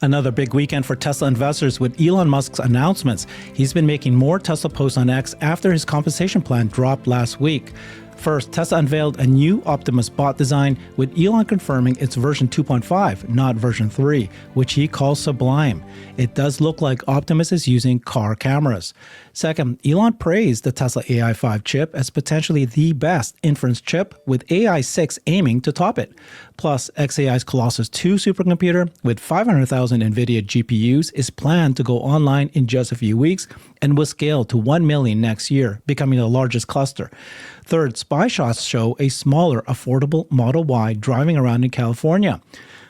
Another big weekend for Tesla investors with Elon Musk's announcements. He's been making more Tesla posts on X after his compensation plan dropped last week. First, Tesla unveiled a new Optimus bot design, with Elon confirming it's version 2.5, not version 3, which he calls sublime. It does look like Optimus is using car cameras. Second, Elon praised the Tesla AI 5 chip as potentially the best inference chip, with AI 6 aiming to top it. Plus, xAI's Colossus 2 supercomputer with 500,000 NVIDIA GPUs is planned to go online in just a few weeks and will scale to 1 million next year, becoming the largest cluster. Third, spy shots show a smaller, affordable Model Y driving around in California.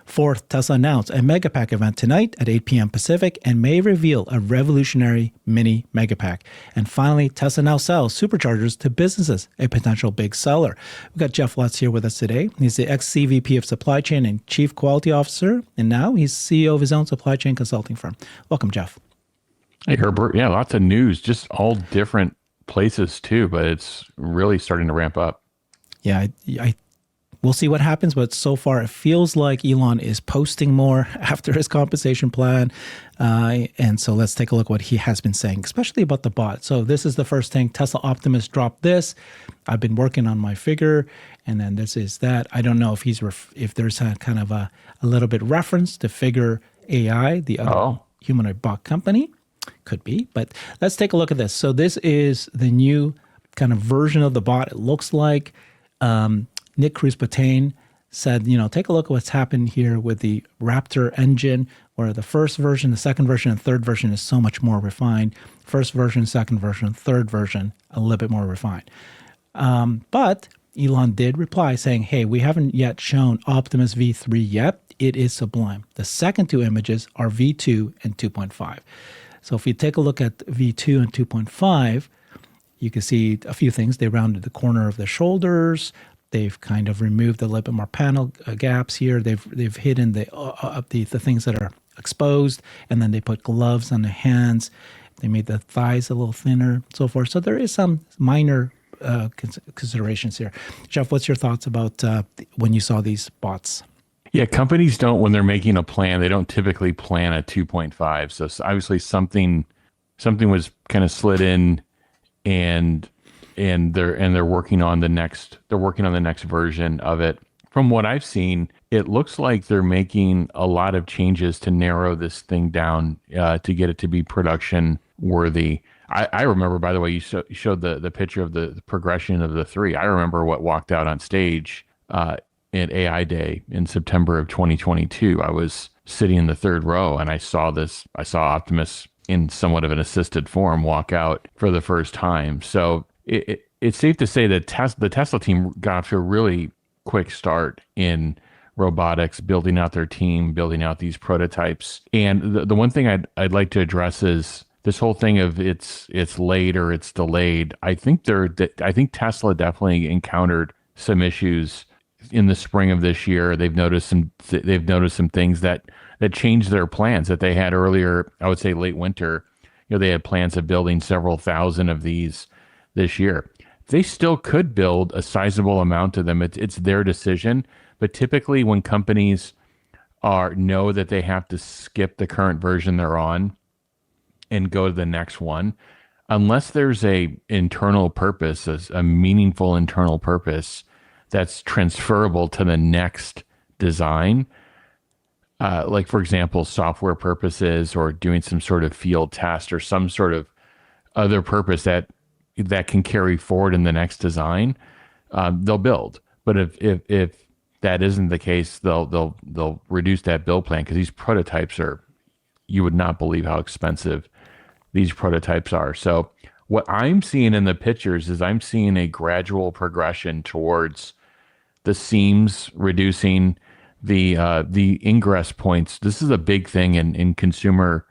Fourth, Tesla announced a Megapack event tonight at 8 p.m. Pacific and may reveal a revolutionary mini Megapack. And finally, Tesla now sells Superchargers to businesses, a potential big seller. We've got Jeff Lutz here with us today. He's the ex-CVP of Supply Chain and Chief Quality Officer, and now he's CEO of his own supply chain consulting firm. Welcome, Jeff. Hey, Herbert. Yeah, lots of news, just all different places too, but it's really starting to ramp up. Yeah, we'll see what happens, but so far it feels like Elon is posting more after his compensation plan. And so let's take a look what he has been saying, especially about the bot. So this is the first thing. Tesla Optimus dropped this. I've been working on my figure, and then this is that. I don't know if if there's a kind of a little bit reference to Figure AI, the other humanoid bot company. Could be, but let's take a look at this. So this is the new kind of version of the bot. It looks like Nick Cruz-Patain said, take a look at what's happened here with the Raptor engine, where the first version, the second version, and third version is so much more refined. First version, second version, third version, a little bit more refined. But Elon did reply saying, hey, we haven't yet shown Optimus V3 yet. It is sublime. The second two images are V2 and 2.5. So if you take a look at V2 and 2.5, you can see a few things. They rounded the corner of the shoulders. They've kind of removed a little bit more panel gaps here. They've hidden the things that are exposed, and then they put gloves on the hands. They made the thighs a little thinner, so forth. So there is some minor considerations here. Jeff, what's your thoughts about when you saw these bots? Yeah, companies don't, when they're making a plan, they don't typically plan a 2.5. So obviously something was kind of slid in, and they're working on the next version of it. From what I've seen, it looks like they're making a lot of changes to narrow this thing down to get it to be production worthy. I remember, by the way, you showed the picture of the progression of the three. I remember what walked out on stage at AI Day in September of 2022. I was sitting in the third row and I saw Optimus in somewhat of an assisted form walk out for the first time. So it's safe to say that the Tesla team got off to a really quick start in robotics, building out their team, building out these prototypes. And the one thing I'd like to address is this whole thing of it's late or it's delayed. I think Tesla definitely encountered some issues in the spring of this year. They've noticed some things that changed their plans that they had earlier. I would say late winter. They had plans of building several thousand of these this year. They still could build a sizable amount of them. It's their decision. But typically, when companies know that they have to skip the current version they're on and go to the next one, unless there's a internal purpose, a meaningful internal purpose that's transferable to the next design, like for example, software purposes or doing some sort of field test or some sort of other purpose that can carry forward in the next design, they'll build. But if that isn't the case, they'll reduce that build plan, because these prototypes you would not believe how expensive these prototypes are. So what I'm seeing in the pictures is I'm seeing a gradual progression towards the seams reducing, the ingress points. This is a big thing in consumer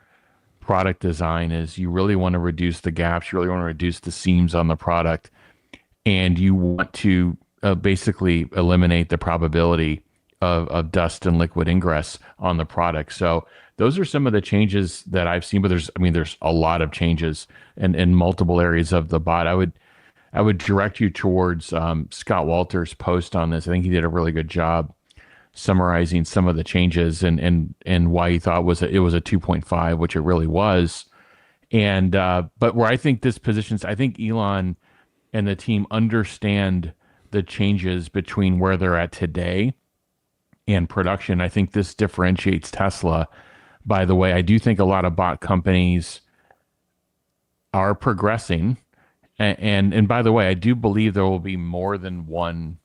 product design, is you really want to reduce the gaps, you really want to reduce the seams on the product, and you want to basically eliminate the probability of dust and liquid ingress on the product. So those are some of the changes that I've seen, but there's a lot of changes in multiple areas of the bot. I would direct you towards Scott Walter's post on this. I think he did a really good job summarizing some of the changes and why he thought it was a 2.5, which it really was. And but where I think this positions, I think Elon and the team understand the changes between where they're at today and production. I think this differentiates Tesla. By the way, I do think a lot of bot companies are progressing. And by the way, I do believe there will be more than one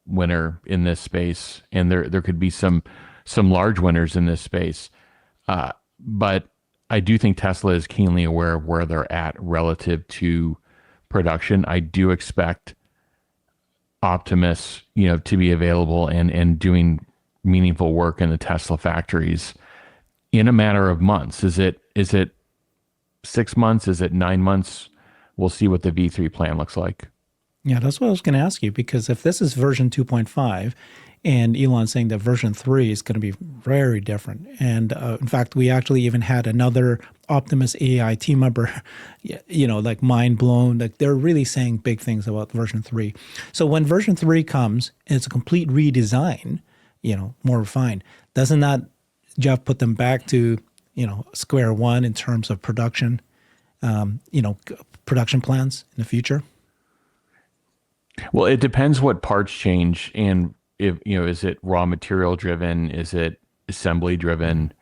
winner in this space, and there could be some large winners in this space. But I do think Tesla is keenly aware of where they're at relative to production. I do expect Optimus, to be available and doing meaningful work in the Tesla factories in a matter of months. Is it 6 months? Is it 9 months? We'll see what the V3 plan looks like. Yeah, that's what I was going to ask you, because if this is version 2.5 and Elon's saying that version 3 is going to be very different. And in fact, we actually even had another Optimus AI team member, like mind blown. Like they're really saying big things about version 3. So when version 3 comes and it's a complete redesign, more refined, doesn't that, Jeff, put them back to, square one in terms of production, production plans in the future? Well, it depends what parts change, and if is it raw material driven? Is it assembly driven?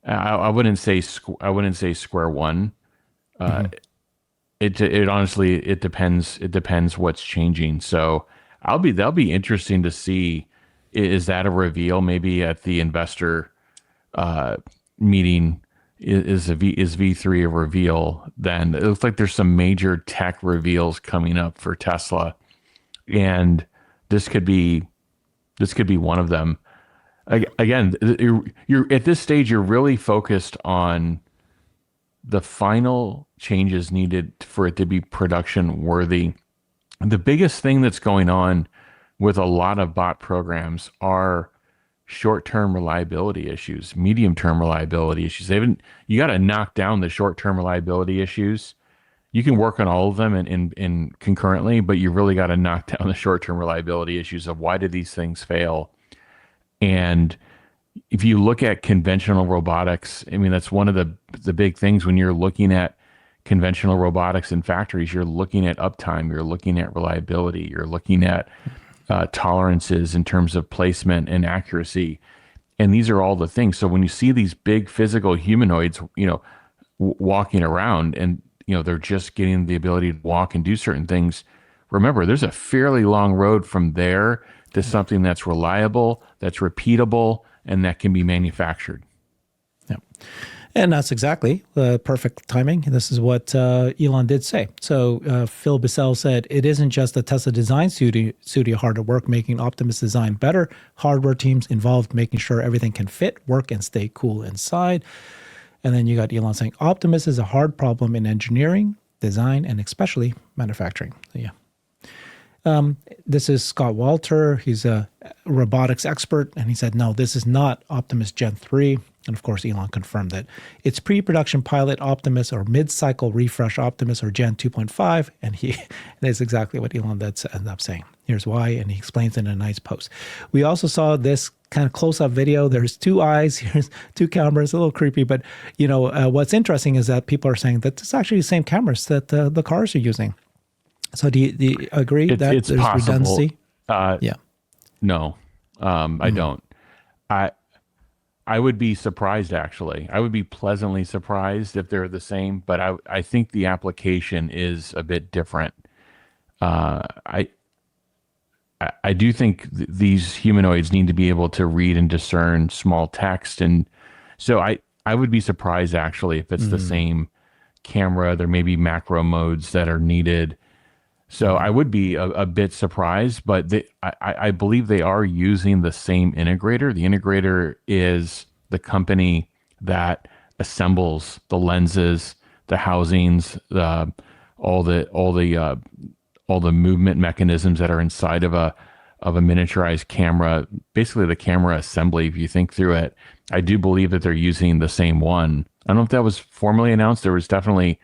I wouldn't say square one. It honestly, it depends. It depends what's changing. So that'll be interesting to see. Is that a reveal? Maybe at the investor meeting, is V3 a reveal? Then it looks like there's some major tech reveals coming up for Tesla, and this could be one of them. Again, you're at this stage, you're really focused on the final changes needed for it to be production worthy. The biggest thing that's going on with a lot of bot programs are short-term reliability issues, medium-term reliability issues. You got to knock down the short-term reliability issues. You can work on all of them in concurrently, but you really got to knock down the short-term reliability issues of why did these things fail. And if you look at conventional robotics, I mean, that's one of the big things when you're looking at conventional robotics in factories. You're looking at uptime, you're looking at reliability, you're looking at tolerances in terms of placement and accuracy. And these are all the things. So when you see these big physical humanoids, walking around and, they're just getting the ability to walk and do certain things, remember, there's a fairly long road from there to something that's reliable, that's repeatable, and that can be manufactured. Yeah. And that's exactly the perfect timing. This is what Elon did say. So Phil Bissell said, it isn't just the Tesla design studio hard at work making Optimus design better. Hardware teams involved making sure everything can fit, work, and stay cool inside. And then you got Elon saying, Optimus is a hard problem in engineering, design, and especially manufacturing. So, yeah. This is Scott Walter. He's a robotics expert. And he said, no, this is not Optimus Gen 3. And of course, Elon confirmed that it's pre-production pilot Optimus or mid-cycle refresh Optimus or Gen 2.5. And that's exactly what Elon did end up saying. Here's why. And he explains it in a nice post. We also saw this kind of close-up video. There's two eyes. Here's two cameras. A little creepy. But, what's interesting is that people are saying that it's actually the same cameras that the cars are using. So do you agree that it's there's possible. redundancy? Yeah. No, I don't. I would be surprised, actually. I would be pleasantly surprised if they're the same, but I think the application is a bit different. I do think these humanoids need to be able to read and discern small text. And so I would be surprised, actually, if it's the same camera. There may be macro modes that are needed. So I would be a bit surprised, but I believe they are using the same integrator. The integrator is the company that assembles the lenses, the housings, all the movement mechanisms that are inside of a miniaturized camera. Basically, the camera assembly. If you think through it, I do believe that they're using the same one. I don't know if that was formally announced. There was definitely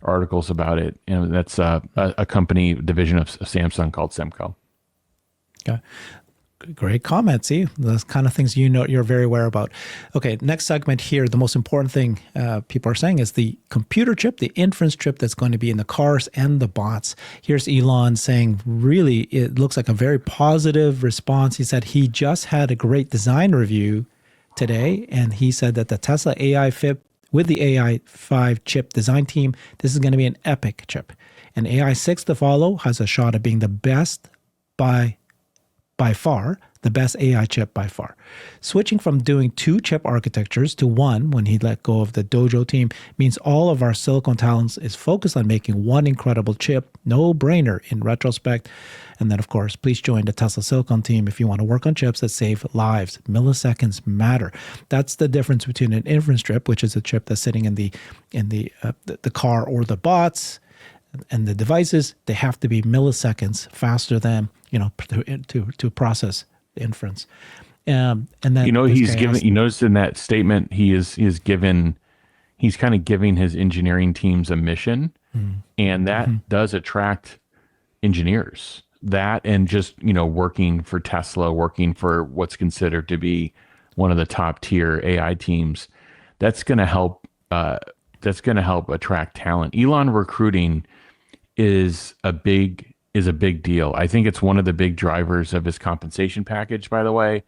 articles about it, and that's a company division of Samsung called Semco. Okay. Great comment. See, those kind of things you're very aware about. Okay, next segment here. The most important thing people are saying is the computer chip, the inference chip that's going to be in the cars and the bots. Here's Elon saying, really, it looks like a very positive response. He said he just had a great design review today, and he said that the Tesla AI FIP with the AI5 chip design team, this is going to be an epic chip. And AI6 to follow has a shot at being the best by far, the best AI chip by far. Switching from doing 2 chip architectures to 1 when he let go of the Dojo team means all of our silicon talents is focused on making one incredible chip, no brainer in retrospect. And then, of course, please join the Tesla Silicon team if you want to work on chips that save lives. Milliseconds matter. That's the difference between an inference chip, which is a chip that's sitting in the car or the bots, and the devices. They have to be milliseconds faster than to process the inference. And then he's given. You notice in that statement he's kind of giving his engineering teams a mission, and that does attract engineers. That and just working for Tesla, working for what's considered to be one of the top tier AI teams. That's going to help. Attract talent. Elon recruiting is a big deal. I think it's one of the big drivers of his compensation package, by the way.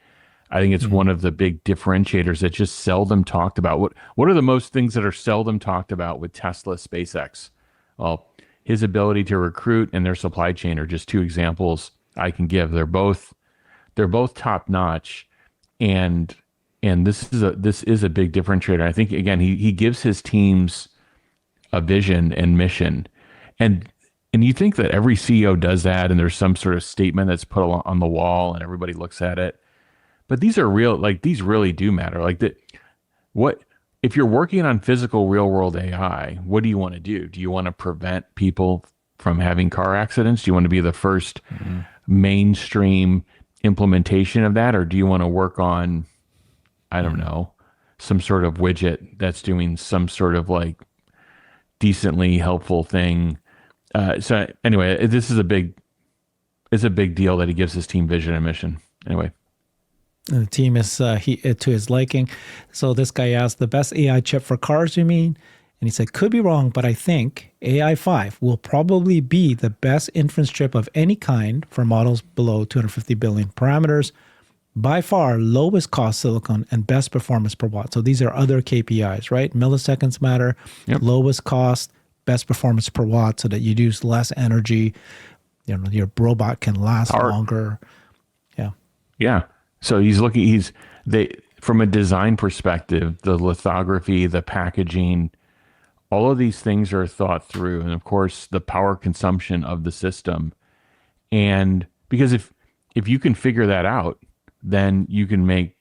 I think it's one of the big differentiators that just seldom talked about. What are the most things that are seldom talked about with Tesla, SpaceX? Well, his ability to recruit and their supply chain are just 2 examples I can give. They're both top notch, and this is a big differentiator. I think again he gives his teams a vision and mission, and you think that every CEO does that, and there's some sort of statement that's put on the wall, and everybody looks at it. But these are real. Like, these really do matter. Like, what if you're working on physical real world AI? What do you want to do? Do you want to prevent people from having car accidents? Do you want to be the first mainstream implementation of that, or do you want to work on, I don't know, some sort of widget that's doing some sort of like decently helpful thing? So anyway, this is a big deal that he gives his team vision and mission. Anyway. And the team is to his liking. So this guy asked, the best AI chip for cars, you mean? And he said, could be wrong, but I think AI5 will probably be the best inference chip of any kind for models below 250 billion parameters. By far, lowest cost silicon and best performance per watt. So these are other KPIs, right? Milliseconds matter, lowest cost, best performance per watt, so that you use less energy. Your robot can last longer. Yeah. So from a design perspective, the lithography, the packaging, all of these things are thought through, and of course the power consumption of the system. And because if you can figure that out, then you can make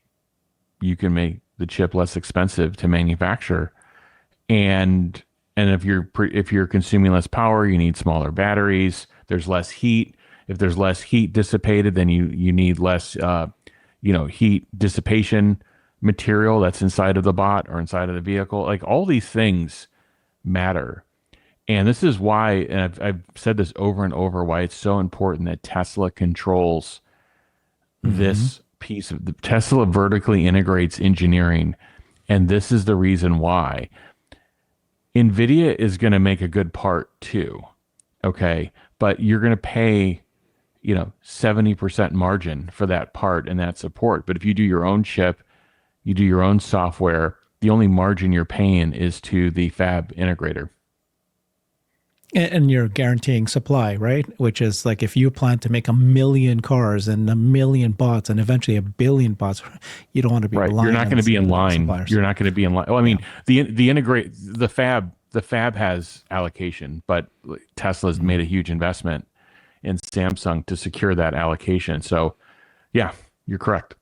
the chip less expensive to manufacture. And if you're consuming less power, you need smaller batteries. There's less heat. If there's less heat dissipated, then you need less heat dissipation material that's inside of the bot or inside of the vehicle. Like, all these things matter. And this is why, and I've said this over and over, why it's so important that Tesla controls this piece of Tesla vertically integrates engineering. And this is the reason why. NVIDIA is going to make a good part too. Okay. But you're going to pay 70% margin for that part and that support. But if you do your own chip, you do your own software, the only margin you're paying is to the fab integrator. And you're guaranteeing supply, right? Which is like, if you plan to make 1 million cars and 1 million bots and eventually 1 billion bots, you don't want to be relying. You're not going to be in line. Suppliers. You're not going to be in line. Well, I mean, the fab has allocation, but Tesla's made a huge investment in Samsung to secure that allocation. So, yeah, you're correct.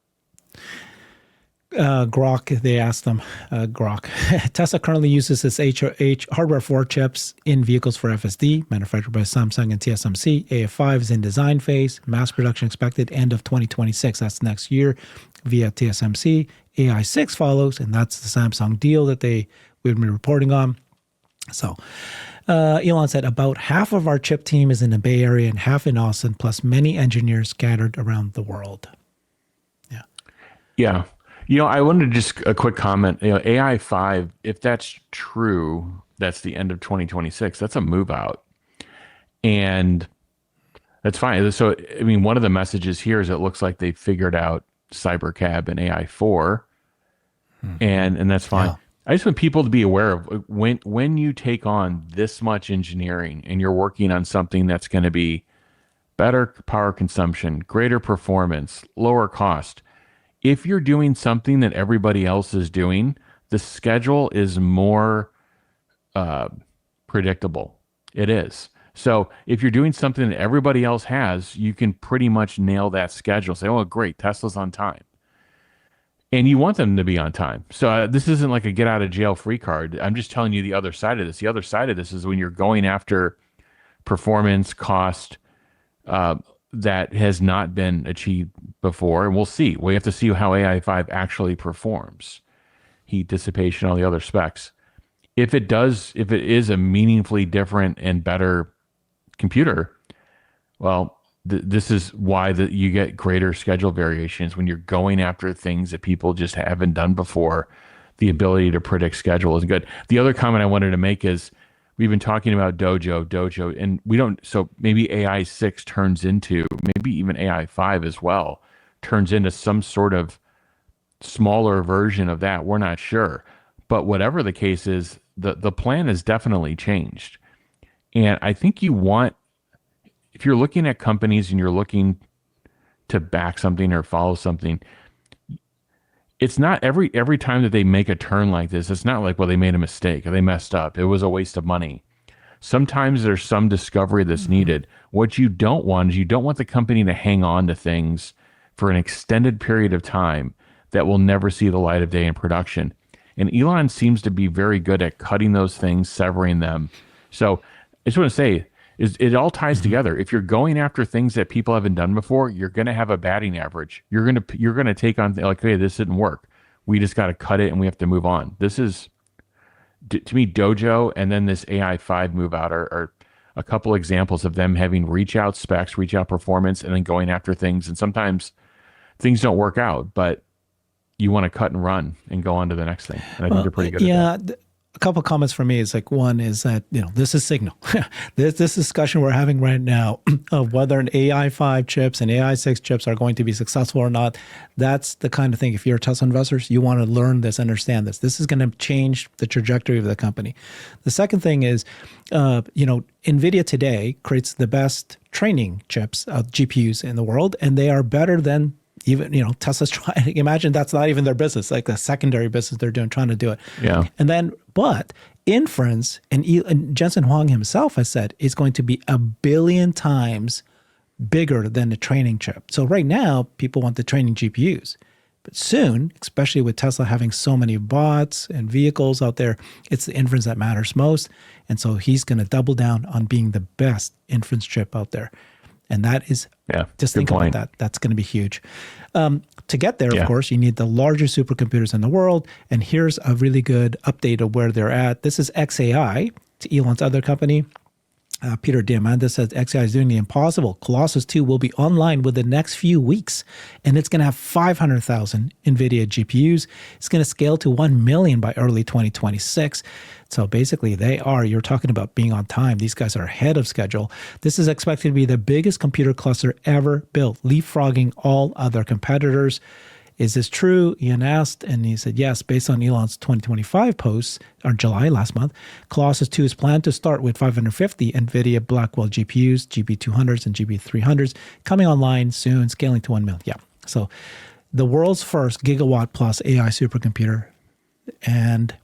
Grok, they asked them, Grok. Tesla currently uses its hardware 4 chips in vehicles for FSD, manufactured by Samsung and TSMC. AF5 is in design phase, mass production expected end of 2026. That's next year via TSMC. AI6 follows, and that's the Samsung deal that we've been reporting on. So Elon said about half of our chip team is in the Bay Area and half in Austin, plus many engineers scattered around the world. Yeah. I wanted to just a quick comment. AI 5, if that's true, that's the end of 2026. That's a move out. And that's fine. So, I mean, one of the messages here is it looks like they figured out Cybercab and AI 4, and that's fine. Yeah. I just want people to be aware of when you take on this much engineering and you're working on something that's going to be better power consumption, greater performance, lower cost. If you're doing something that everybody else is doing, the schedule is more predictable. It is. So if you're doing something that everybody else has, you can pretty much nail that schedule. Say, oh, great, Tesla's on time. And you want them to be on time. So this isn't like a get out of jail free card. I'm just telling you the other side of this. The other side of this is when you're going after performance, cost, that has not been achieved before. And we'll see. We have to see how AI 5 actually performs. Heat dissipation, all the other specs. If it is a meaningfully different and better computer, well, this is why you get greater schedule variations when you're going after things that people just haven't done before. The ability to predict schedule is good. The other comment I wanted to make is we've been talking about Dojo, and we don't. So maybe AI 6 turns into, maybe even AI 5 as well, turns into some sort of smaller version of that. We're not sure. But whatever the case is, the plan has definitely changed. And I think if you're looking at companies and you're looking to back something or follow something, it's not every time that they make a turn like this, it's not like, well, they made a mistake or they messed up. It was a waste of money. Sometimes there's some discovery that's needed. What you don't want is you don't want the company to hang on to things for an extended period of time that will never see the light of day in production. And Elon seems to be very good at cutting those things, severing them. So I just want to say, it all ties together. If you're going after things that people haven't done before, you're going to have a batting average. You're going to take on like, hey, this didn't work. We just got to cut it and we have to move on. This is, to me, Dojo and then this AI 5 move out are a couple examples of them having reach out specs, reach out performance, and then going after things. And sometimes things don't work out, but you want to cut and run and go on to the next thing. And I think they're pretty good at that. A couple of comments for me is like, one is that, this is signal. this discussion we're having right now of whether an AI 5 chips and AI 6 chips are going to be successful or not. That's the kind of thing, if you're Tesla investors, you want to learn this, understand this. This is going to change the trajectory of the company. The second thing is, NVIDIA today creates the best training chips, GPUs in the world, and they are better than even, Tesla's trying. Imagine that's not even their business, like a secondary business they're doing, trying to do it. Yeah. And then, but inference, and Jensen Huang himself has said, is going to be 1 billion times bigger than the training chip. So right now, people want the training GPUs. But soon, especially with Tesla having so many bots and vehicles out there, it's the inference that matters most. And so he's going to double down on being the best inference chip out there. And that is, just think about that. That's going to be huge. To get there, of course, you need the largest supercomputers in the world. And here's a really good update of where they're at. This is XAI, to Elon's other company. Peter Diamandis says XAI is doing the impossible. Colossus 2 will be online within the next few weeks, and it's going to have 500,000 NVIDIA GPUs. It's going to scale to 1 million by early 2026. So basically, you're talking about being on time. These guys are ahead of schedule. This is expected to be the biggest computer cluster ever built, leapfrogging all other competitors. Is this true? Ian asked, and he said, yes, based on Elon's 2025 posts, or July last month, Colossus 2 is planned to start with 550 NVIDIA Blackwell GPUs, GB200s and GB300s, coming online soon, scaling to 1 million. Yeah, so the world's first gigawatt plus AI supercomputer, and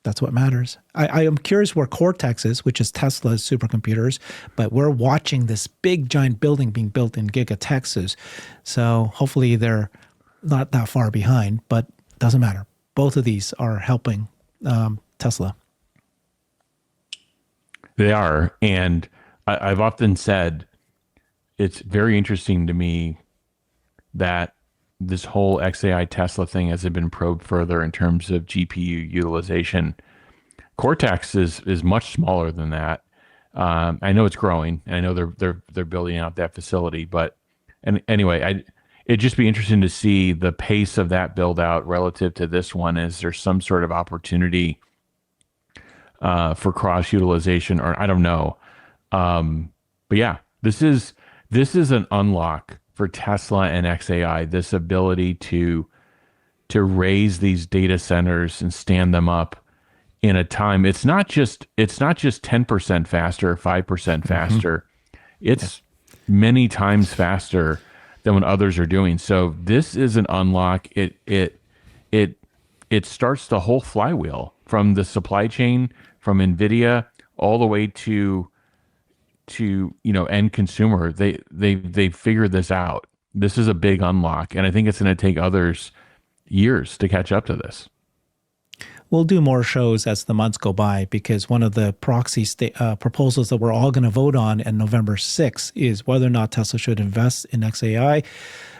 that's what matters. I am curious where Cortex is, which is Tesla's supercomputers, but we're watching this big, giant building being built in Giga Texas. So hopefully they're not that far behind, but doesn't matter. Both of these are helping Tesla. They are. And I've often said it's very interesting to me that this whole XAI Tesla thing hasn't been probed further in terms of GPU utilization. Cortex is much smaller than that. I know it's growing, and I know they're building out that facility, but anyway, it'd just be interesting to see the pace of that build out relative to this one. Is there some sort of opportunity for cross utilization, or I don't know. But yeah, this is an unlock for Tesla and XAI. This ability to raise these data centers and stand them up in a time. It's not just 10% faster, 5% faster. It's many times faster than what others are doing. So this is an unlock. It starts the whole flywheel from the supply chain, from NVIDIA all the way to end consumer. They figured this out. This is a big unlock, and I think it's going to take others years to catch up to this. We'll do more shows as the months go by, because one of the proxy proposals that we're all going to vote on November 6th is whether or not Tesla should invest in XAI.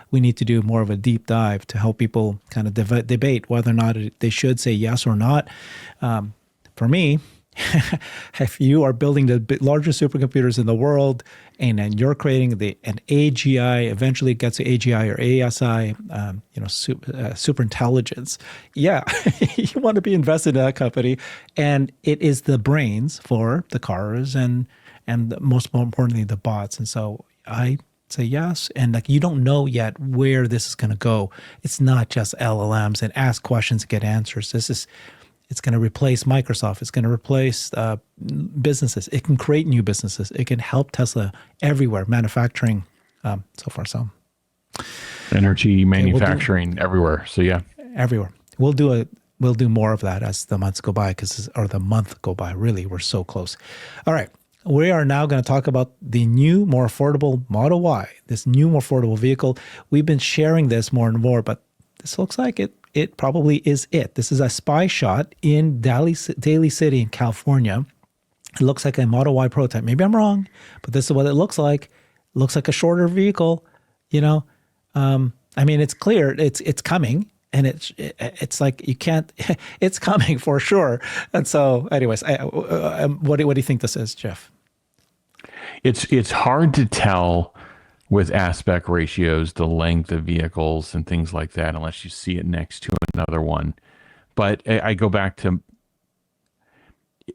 We need to do more of a deep dive to help people kind of debate whether or not they should say yes or not. For me, if you are building the largest supercomputers in the world, and then you're creating an AGI, eventually it gets to AGI or ASI, super intelligence. Yeah, you want to be invested in that company, and it is the brains for the cars and most importantly the bots. And so I say yes, and like you don't know yet where this is going to go. It's not just LLMs and ask questions to get answers. It's going to replace Microsoft. It's going to replace businesses. It can create new businesses. It can help Tesla everywhere, manufacturing, so far. So, energy, manufacturing, everywhere. So yeah, everywhere. We'll do more of that as the months go by, or the month go by. Really, we're so close. All right, we are now going to talk about the new, more affordable Model Y. This new, more affordable vehicle. We've been sharing this more and more, but this looks like it. It probably is it. This is a spy shot in Daly City in California. It looks like a Model Y prototype. Maybe I'm wrong, but this is what it looks like. It looks like a shorter vehicle. It's clear it's coming, and it's like you can't. It's coming for sure. And so, anyways, what do you think this is, Jeff? It's hard to tell with aspect ratios, the length of vehicles and things like that, unless you see it next to another one. But I go back to,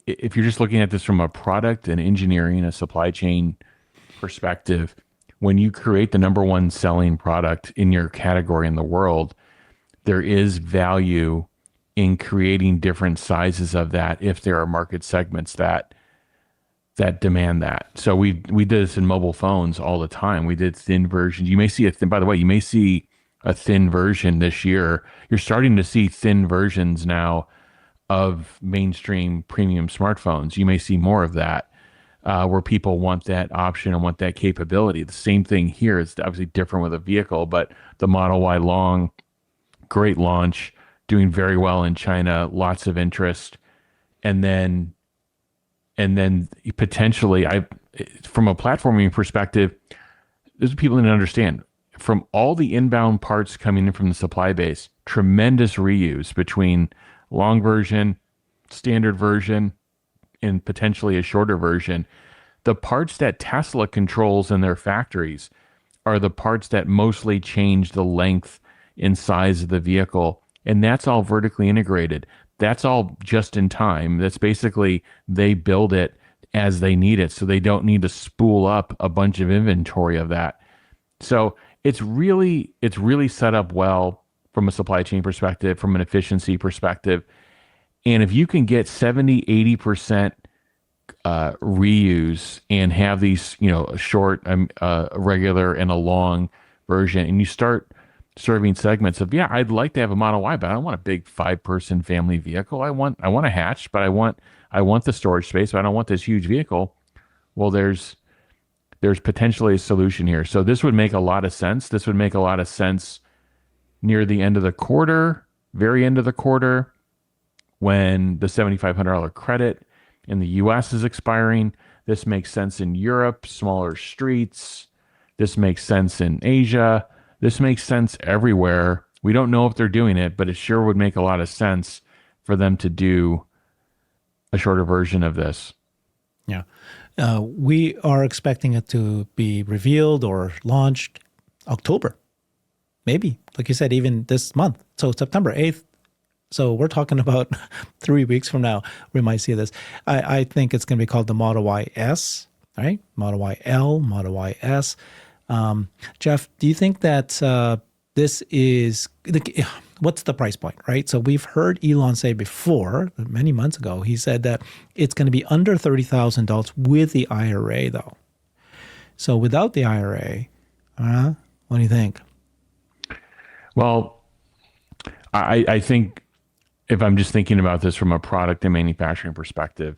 if you're just looking at this from a product and engineering, a supply chain perspective, when you create the number one selling product in your category in the world, there is value in creating different sizes of that if there are market segments that demand that. So we did this in mobile phones all the time. We did thin versions. You may see by the way, you may see a thin version this year. You're starting to see thin versions now of mainstream premium smartphones. You may see more of that, where people want that option and want that capability. The same thing here. It's obviously different with a vehicle, but the Model Y Long, great launch, doing very well in China, lots of interest. And then potentially, from a platforming perspective, there's people need to understand, from all the inbound parts coming in from the supply base, tremendous reuse between long version, standard version, and potentially a shorter version. The parts that Tesla controls in their factories are the parts that mostly change the length and size of the vehicle, and that's all vertically integrated. That's all just in time. That's basically, they build it as they need it, so they don't need to spool up a bunch of inventory of that. So it's really set up well from a supply chain perspective, from an efficiency perspective. And if you can get 70, 80% reuse and have these, a short, a regular, and a long version, and you start serving segments of, I'd like to have a Model Y, but I don't want a big 5-person family vehicle. I want a hatch, but I want the storage space, but I don't want this huge vehicle. Well, there's potentially a solution here. So this would make a lot of sense. This would make a lot of sense near the end of the quarter, very end of the quarter, when the $7,500 credit in the US is expiring. This makes sense in Europe, smaller streets. This makes sense in Asia. This makes sense everywhere. We don't know if they're doing it, but it sure would make a lot of sense for them to do a shorter version of this. Yeah. We are expecting it to be revealed or launched October. maybe, like you said, even this month. So September 8th. So we're talking about 3 weeks from now, we might see this. I think it's going to be called the Model Y S, right? Model Y L, Model Y S. Jeff, do you think that this is, what's the price point, right? So we've heard Elon say before, many months ago, he said that it's going to be under $30,000 with the IRA, though. So without the IRA, what do you think? Well, I think if I'm just thinking about this from a product and manufacturing perspective,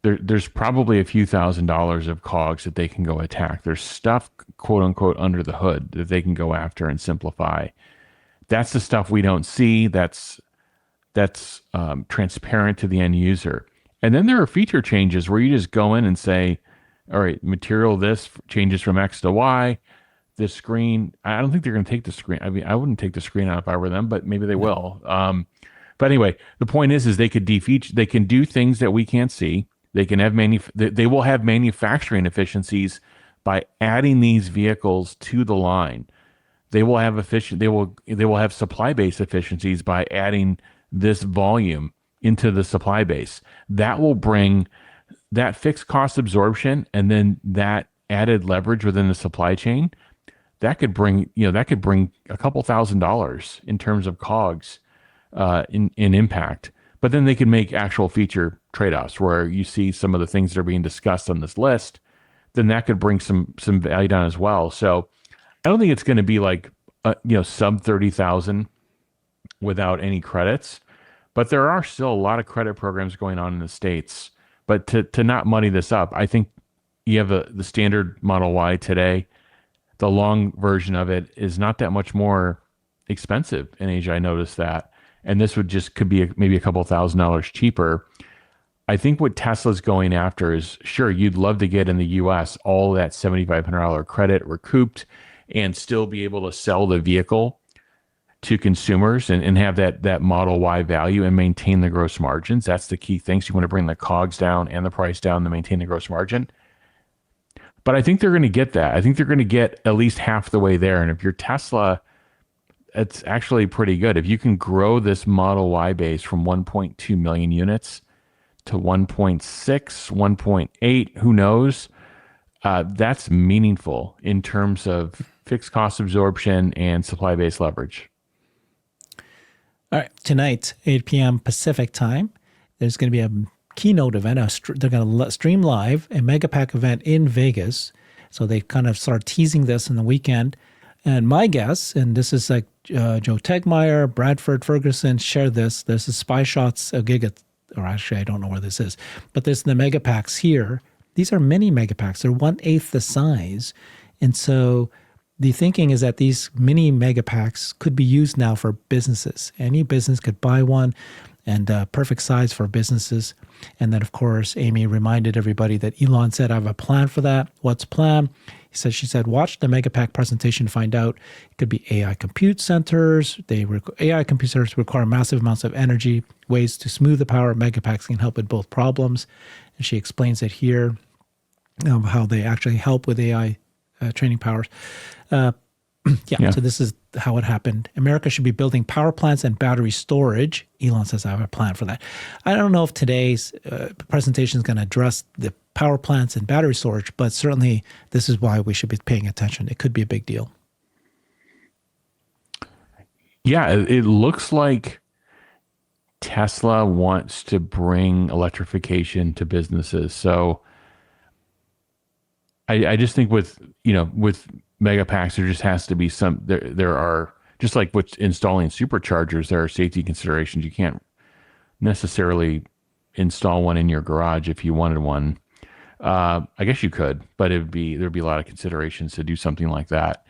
there's probably a few $1,000s of COGS that they can go attack. There's stuff, quote unquote, under the hood that they can go after and simplify. That's the stuff we don't see. That's transparent to the end user. And then there are feature changes where you just go in and say, all right, material this changes from X to Y. This screen, I don't think they're going to take the screen. I mean, I wouldn't take the screen out if I were them, but maybe they will. But anyway, the point is they could defeature. They can do things that we can't see. They can have they will have manufacturing efficiencies by adding these vehicles to the line. They will have they will have supply base efficiencies by adding this volume into the supply base. That will bring that fixed cost absorption and then that added leverage within the supply chain. That could bring a couple $1,000s in terms of COGS in impact. But then they can make actual feature trade-offs where you see some of the things that are being discussed on this list. Then that could bring some value down as well. So I don't think it's going to be like sub 30,000 without any credits. But there are still a lot of credit programs going on in the States. But to not muddy this up, I think you have the standard Model Y today. The long version of it is not that much more expensive in Asia. I noticed that. And this could be maybe a couple $1,000s cheaper. I think what Tesla's going after is, sure, you'd love to get in the US all that $7,500 credit recouped and still be able to sell the vehicle to consumers and have that Model Y value and maintain the gross margins. That's the key thing. So you want to bring the COGS down and the price down to maintain the gross margin. But I think they're going to get that. I think they're going to get at least half the way there. And if you're Tesla, it's actually pretty good. If you can grow this Model Y base from 1.2 million units to 1.6, 1.8, who knows? That's meaningful in terms of fixed cost absorption and supply base leverage. All right, tonight, 8 p.m. Pacific time, there's going to be a keynote event. They're going to stream live a Megapack event in Vegas. So they kind of start teasing this in the weekend. And my guess, and this is like Joe Tegmeyer, Bradford Ferguson shared this. This is Spy Shots, a giga, or actually I don't know where this is, but there's the Megapacks here. These are mini Megapacks. They're 1/8 the size. And so the thinking is that these mini Megapacks could be used now for businesses. Any business could buy one, and perfect size for businesses. And then, of course, Amy reminded everybody that Elon said, I have a plan for that. What's plan? She said, watch the Megapack presentation to find out. It could be AI compute centers. AI compute centers require massive amounts of energy. Ways to smooth the power of Megapacks can help with both problems. And she explains it here, how they actually help with AI training powers. Yeah, so this is how it happened. America should be building power plants and battery storage. Elon says, I have a plan for that. I don't know if today's presentation is going to address the power plants and battery storage, but certainly this is why we should be paying attention. It could be a big deal. Yeah, it looks like Tesla wants to bring electrification to businesses. So I just think with Megapacks, there just has to be there are, just like with installing superchargers, there are safety considerations. You can't necessarily install one in your garage if you wanted one. I guess you could, but there'd be a lot of considerations to do something like that.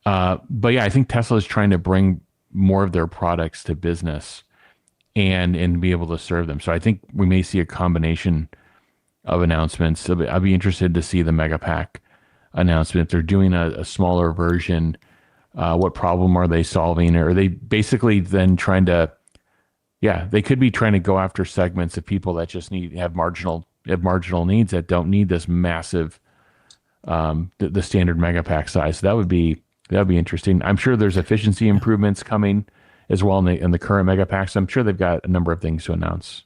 But yeah, I think Tesla is trying to bring more of their products to business and be able to serve them. So I think we may see a combination of announcements. I'd be interested to see the Megapack announcement. If they're doing a smaller version, what problem are they solving? Or are they basically then trying to, they could be trying to go after segments of people that just have marginal needs that don't need this massive, the standard Megapack size. So that would be That'll be interesting. I'm sure there's efficiency improvements coming as well in the current Megapacks. I'm sure they've got a number of things to announce.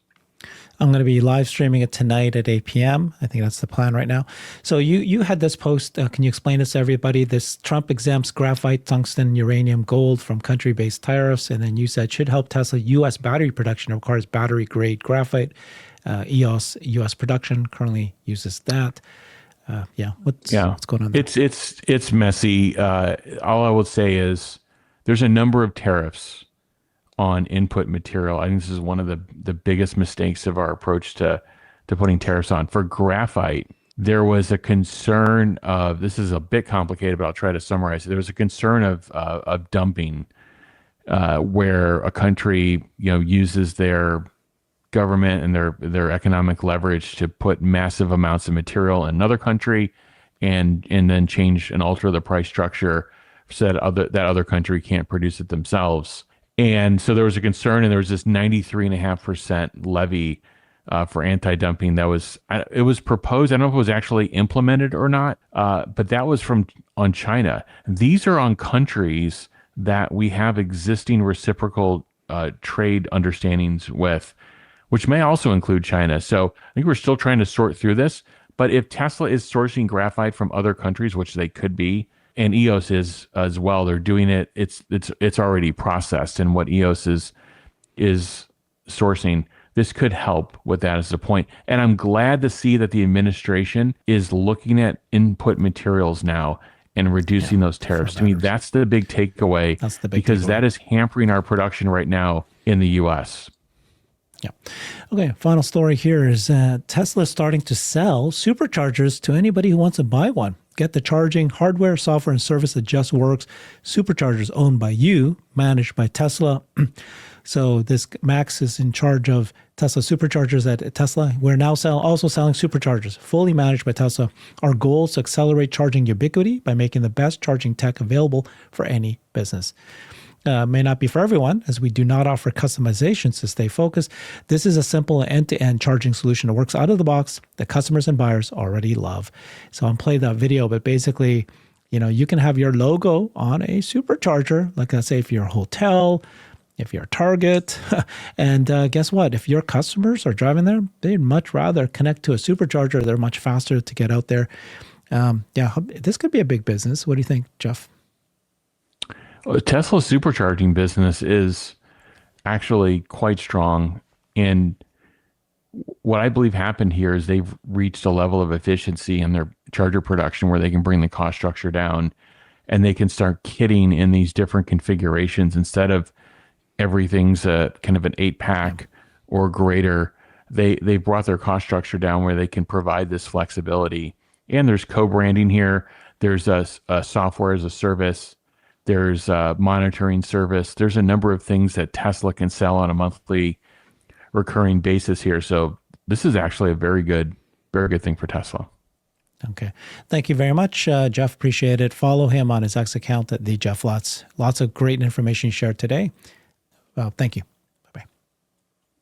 I'm going to be live streaming it tonight at 8 p.m. I think that's the plan right now. So you had this post. Can you explain this to everybody? This Trump exempts graphite, tungsten, uranium, gold from country-based tariffs. And then you said should help Tesla U.S. battery production requires battery-grade graphite. EOS U.S. production currently uses that. What's going on there? It's messy. All I will say is there's a number of tariffs on input material. I think this is one of the biggest mistakes of our approach to putting tariffs on. For graphite, there was a concern of, this is a bit complicated, but I'll try to summarize it. There was a concern of dumping, where a country uses their government and their economic leverage to put massive amounts of material in another country and then change and alter the price structure so that other country can't produce it themselves. And so there was a concern, and there was this 93.5% levy for anti-dumping it was proposed. I don't know if it was actually implemented or not, but that was on China. These are on countries that we have existing reciprocal trade understandings with, which may also include China. So I think we're still trying to sort through this. But if Tesla is sourcing graphite from other countries, which they could be, and EOS is as well, they're doing it. It's already processed, and what EOS is sourcing, this could help with that as a point. And I'm glad to see that the administration is looking at input materials now and reducing those tariffs. To me, that's the big takeaway. That's the big because takeaway. that is hampering our production right now in the U.S. Yeah. Okay. Final story here is Tesla is starting to sell superchargers to anybody who wants to buy one. Get the charging hardware, software, and service that just works. Superchargers owned by you, managed by Tesla. So this Max is in charge of Tesla superchargers at Tesla. We're now also selling superchargers, fully managed by Tesla. Our goal is to accelerate charging ubiquity by making the best charging tech available for any business. May not be for everyone, as we do not offer customizations to stay focused. This is a simple end-to-end charging solution that works out of the box that customers and buyers already love. So I'll play that video, but basically, you can have your logo on a supercharger, like let's say if you're a hotel, if you're a Target, and guess what? If your customers are driving there, they'd much rather connect to a supercharger. They're much faster to get out there. This could be a big business. What do you think, Jeff? Tesla's supercharging business is actually quite strong. And what I believe happened here is they've reached a level of efficiency in their charger production where they can bring the cost structure down, and they can start kitting in these different configurations. Instead of everything's a kind of an 8-pack or greater, they brought their cost structure down where they can provide this flexibility. And there's co-branding here. There's a software as a service. There's a monitoring service. There's a number of things that Tesla can sell on a monthly recurring basis here. So this is actually a very good thing for Tesla. Okay. Thank you very much, Jeff. Appreciate it. Follow him on his X account at the Jeff Lutz. Lots of great information shared today. Thank you. Bye-bye.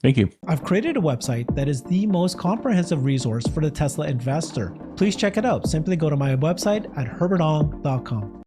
Thank you. I've created a website that is the most comprehensive resource for the Tesla investor. Please check it out. Simply go to my website at herbertong.com.